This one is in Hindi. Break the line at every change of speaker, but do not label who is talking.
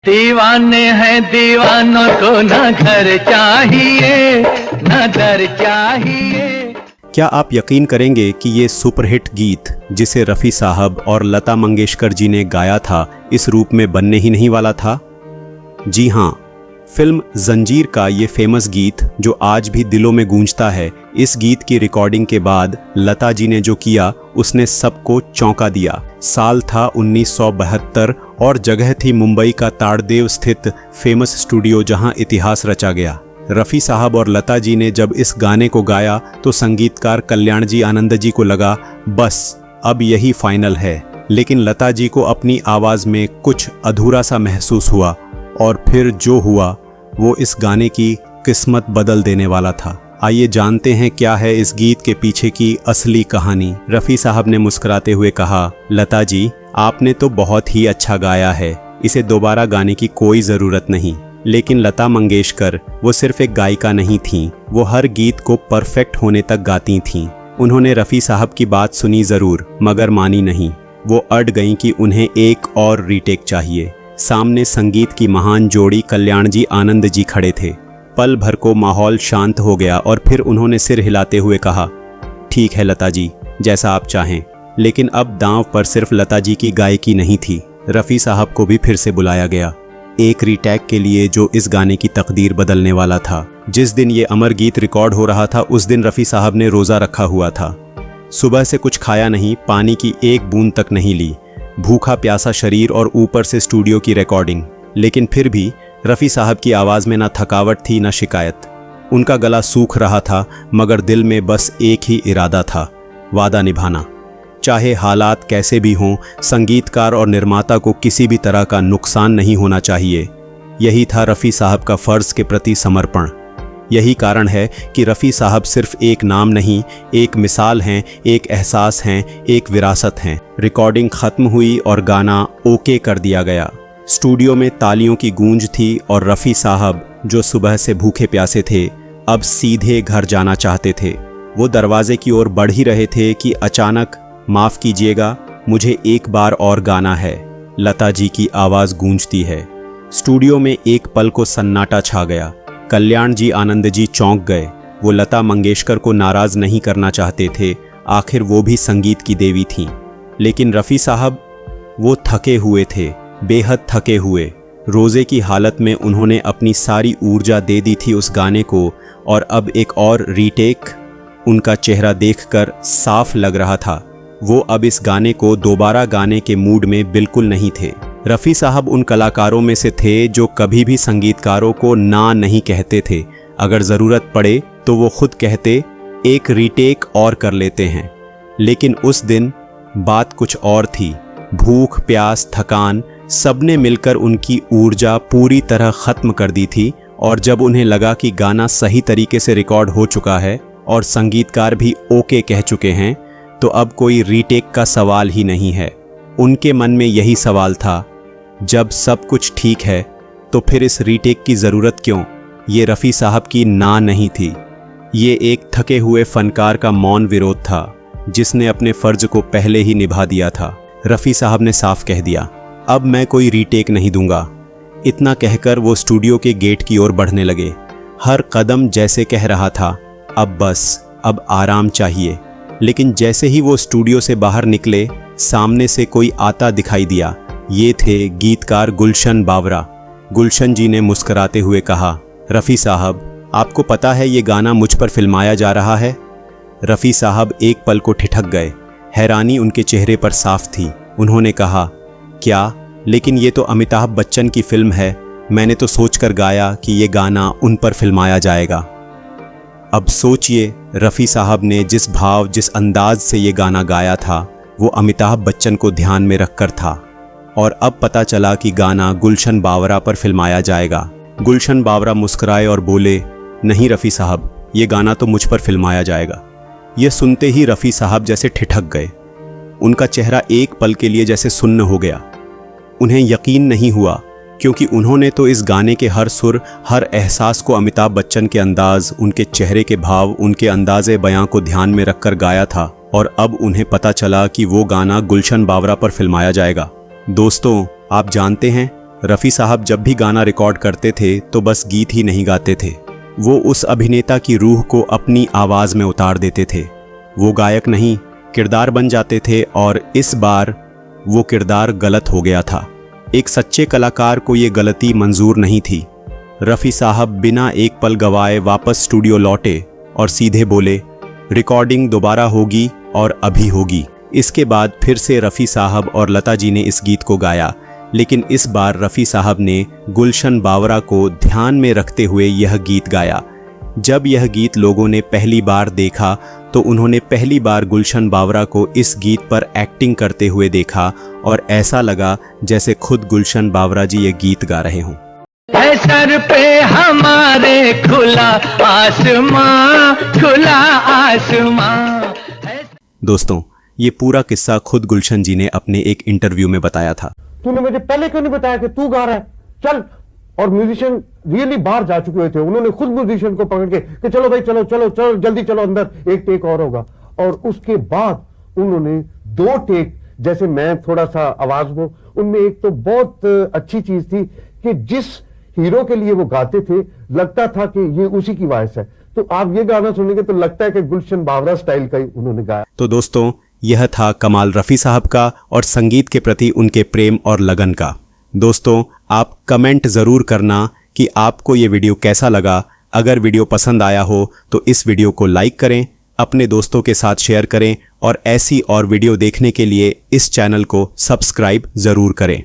दीवाने हैं दीवानों को ना घर चाहिए ना दर चाहिए।
क्या आप यकीन करेंगे कि ये सुपरहिट गीत जिसे रफ़ी साहब और लता मंगेशकर जी ने गाया था इस रूप में बनने ही नहीं वाला था। जी हाँ, फिल्म जंजीर का ये फेमस गीत जो आज भी दिलों में गूंजता है, इस गीत की रिकॉर्डिंग के बाद लता जी ने जो किया उसने सबको चौंका दिया। साल था 1972 और जगह थी मुंबई का ताड़देव स्थित फेमस स्टूडियो जहां इतिहास रचा गया। रफ़ी साहब और लता जी ने जब इस गाने को गाया तो संगीतकार कल्याण जी आनंद जी को लगा बस अब यही फाइनल है, लेकिन लता जी को अपनी आवाज़ में कुछ अधूरा सा महसूस हुआ और फिर जो हुआ वो इस गाने की किस्मत बदल देने वाला था। आइए जानते हैं क्या है इस गीत के पीछे की असली कहानी। रफ़ी साहब ने मुस्कुराते हुए कहा, लता जी आपने तो बहुत ही अच्छा गाया है, इसे दोबारा गाने की कोई ज़रूरत नहीं। लेकिन लता मंगेशकर वो सिर्फ एक गायिका नहीं थीं, वो हर गीत को परफेक्ट होने तक गाती थीं। उन्होंने रफ़ी साहब की बात सुनी ज़रूर मगर मानी नहीं। वो अड़ गईं कि उन्हें एक और रीटेक चाहिए। सामने संगीत की महान जोड़ी कल्याण जी आनंद जी खड़े थे। पल भर को माहौल शांत हो गया और फिर उन्होंने सिर हिलाते हुए कहा, ठीक है लता जी, जैसा आप चाहें। लेकिन अब दांव पर सिर्फ लता जी की गायकी नहीं थी, रफ़ी साहब को भी फिर से बुलाया गया, एक रीटेक के लिए जो इस गाने की तकदीर बदलने वाला था। जिस दिन ये अमर गीत रिकॉर्ड हो रहा था उस दिन रफ़ी साहब ने रोज़ा रखा हुआ था। सुबह से कुछ खाया नहीं, पानी की एक बूंद तक नहीं ली, भूखा प्यासा शरीर और ऊपर से स्टूडियो की रिकॉर्डिंग। लेकिन फिर भी रफ़ी साहब की आवाज़ में ना थकावट थी ना शिकायत। उनका गला सूख रहा था मगर दिल में बस एक ही इरादा था, वादा निभाना। चाहे हालात कैसे भी हों, संगीतकार और निर्माता को किसी भी तरह का नुकसान नहीं होना चाहिए। यही था रफ़ी साहब का फ़र्ज़ के प्रति समर्पण। यही कारण है कि रफ़ी साहब सिर्फ एक नाम नहीं, एक मिसाल हैं, एक एहसास हैं, एक विरासत हैं। रिकॉर्डिंग ख़त्म हुई और गाना ओके कर दिया गया। स्टूडियो में तालियों की गूंज थी और रफ़ी साहब जो सुबह से भूखे प्यासे थे अब सीधे घर जाना चाहते थे। वो दरवाजे की ओर बढ़ ही रहे थे कि अचानक, माफ़ कीजिएगा, मुझे एक बार और गाना है, लता जी की आवाज़ गूंजती है। स्टूडियो में एक पल को सन्नाटा छा गया। कल्याण जी आनंद जी चौंक गए। वो लता मंगेशकर को नाराज़ नहीं करना चाहते थे, आखिर वो भी संगीत की देवी थीं। लेकिन रफ़ी साहब वो थके हुए थे, बेहद थके हुए। रोज़े की हालत में उन्होंने अपनी सारी ऊर्जा दे दी थी उस गाने को और अब एक और रीटेक। उनका चेहरा देखकर साफ लग रहा था वो अब इस गाने को दोबारा गाने के मूड में बिल्कुल नहीं थे। रफ़ी साहब उन कलाकारों में से थे जो कभी भी संगीतकारों को ना नहीं कहते थे। अगर ज़रूरत पड़े तो वो खुद कहते, एक रीटेक और कर लेते हैं। लेकिन उस दिन बात कुछ और थी। भूख प्यास थकान सबने मिलकर उनकी ऊर्जा पूरी तरह ख़त्म कर दी थी और जब उन्हें लगा कि गाना सही तरीके से रिकॉर्ड हो चुका है और संगीतकार भी ओके कह चुके हैं तो अब कोई रीटेक का सवाल ही नहीं है। उनके मन में यही सवाल था, जब सब कुछ ठीक है तो फिर इस रीटेक की ज़रूरत क्यों। ये रफ़ी साहब की ना नहीं थी, ये एक थके हुए फनकार का मौन विरोध था जिसने अपने फ़र्ज को पहले ही निभा दिया था। रफ़ी साहब ने साफ कह दिया, अब मैं कोई रीटेक नहीं दूंगा। इतना कहकर वो स्टूडियो के गेट की ओर बढ़ने लगे। हर कदम जैसे कह रहा था, अब बस, अब आराम चाहिए। लेकिन जैसे ही वो स्टूडियो से बाहर निकले, सामने से कोई आता दिखाई दिया। ये थे गीतकार गुलशन बावरा। गुलशन जी ने मुस्कराते हुए कहा, रफ़ी साहब आपको पता है ये गाना मुझ पर फिल्माया जा रहा है। रफ़ी साहब एक पल को ठिठक गए। हैरानी उनके चेहरे पर साफ थी। उन्होंने कहा, क्या? लेकिन ये तो अमिताभ बच्चन की फिल्म है। मैंने तो सोचकर गाया कि ये गाना उन पर फिल्माया जाएगा। अब सोचिए, रफ़ी साहब ने जिस भाव जिस अंदाज से ये गाना गाया था वो अमिताभ बच्चन को ध्यान में रखकर था और अब पता चला कि गाना गुलशन बावरा पर फिल्माया जाएगा। गुलशन बावरा मुस्कुराए और बोले, नहीं रफ़ी साहब, ये गाना तो मुझ पर फिल्माया जाएगा। ये सुनते ही रफ़ी साहब जैसे ठिठक गए। उनका चेहरा एक पल के लिए जैसे सुन्न हो गया। उन्हें यकीन नहीं हुआ क्योंकि उन्होंने तो इस गाने के हर सुर, हर एहसास को अमिताभ बच्चन के अंदाज, उनके चेहरे के भाव, उनके अंदाज़े बयां को ध्यान में रखकर गाया था और अब उन्हें पता चला कि वो गाना गुलशन बावरा पर फिल्माया जाएगा। दोस्तों, आप जानते हैं रफ़ी साहब जब भी गाना रिकॉर्ड करते थे तो बस गीत ही नहीं गाते थे, वो उस अभिनेता की रूह को अपनी आवाज़ में उतार देते थे। वो गायक नहीं, किरदार बन जाते थे और इस बार वो किरदार गलत हो गया था। एक सच्चे कलाकार को ये गलती मंजूर नहीं थी। रफ़ी साहब बिना एक पल गवाए वापस स्टूडियो लौटे और सीधे बोले, रिकॉर्डिंग दोबारा होगी और अभी होगी। इसके बाद फिर से रफ़ी साहब और लता जी ने इस गीत को गाया, लेकिन इस बार रफ़ी साहब ने गुलशन बावरा को ध्यान में रखते हुए यह गीत गाया। जब यह गीत लोगों ने पहली बार देखा तो उन्होंने पहली बार गुलशन बावरा को इस गीत पर एक्टिंग करते हुए देखा और ऐसा लगा जैसे खुद गुलशन बावरा जी ये गीत गा रहे हों।
है सर पे हमारे खुला आसमां, खुला आसमां।
दोस्तों, ये पूरा किस्सा खुद गुलशन जी ने अपने एक इंटरव्यू में बताया था।
तूने मुझे पहले क्यों नहीं बताया कि तू गा रहा है, चल। और म्यूजिशियन रियली बाहर जा चुके थे, उन्होंने खुद म्यूजिशियन को पकड़ के कि चलो भाई चलो चलो चलो जल्दी चलो अंदर, एक टेक और होगा। और उसके बाद उन्होंने 2 टेक, जैसे मैं थोड़ा सा आवाज वो उनमें, एक तो बहुत अच्छी चीज थी कि जिस हीरो के लिए वो गाते थे लगता था कि ये उसी की वॉइस है। तो आप ये गाना सुनेंगे तो लगता है कि गुलशन बावरा स्टाइल का ही उन्होंने गाया।
तो दोस्तों, यह था कमाल रफ़ी साहब का और संगीत के प्रति उनके प्रेम और लगन का। दोस्तों, आप कमेंट ज़रूर करना कि आपको ये वीडियो कैसा लगा। अगर वीडियो पसंद आया हो तो इस वीडियो को लाइक करें, अपने दोस्तों के साथ शेयर करें और ऐसी और वीडियो देखने के लिए इस चैनल को सब्सक्राइब ज़रूर करें।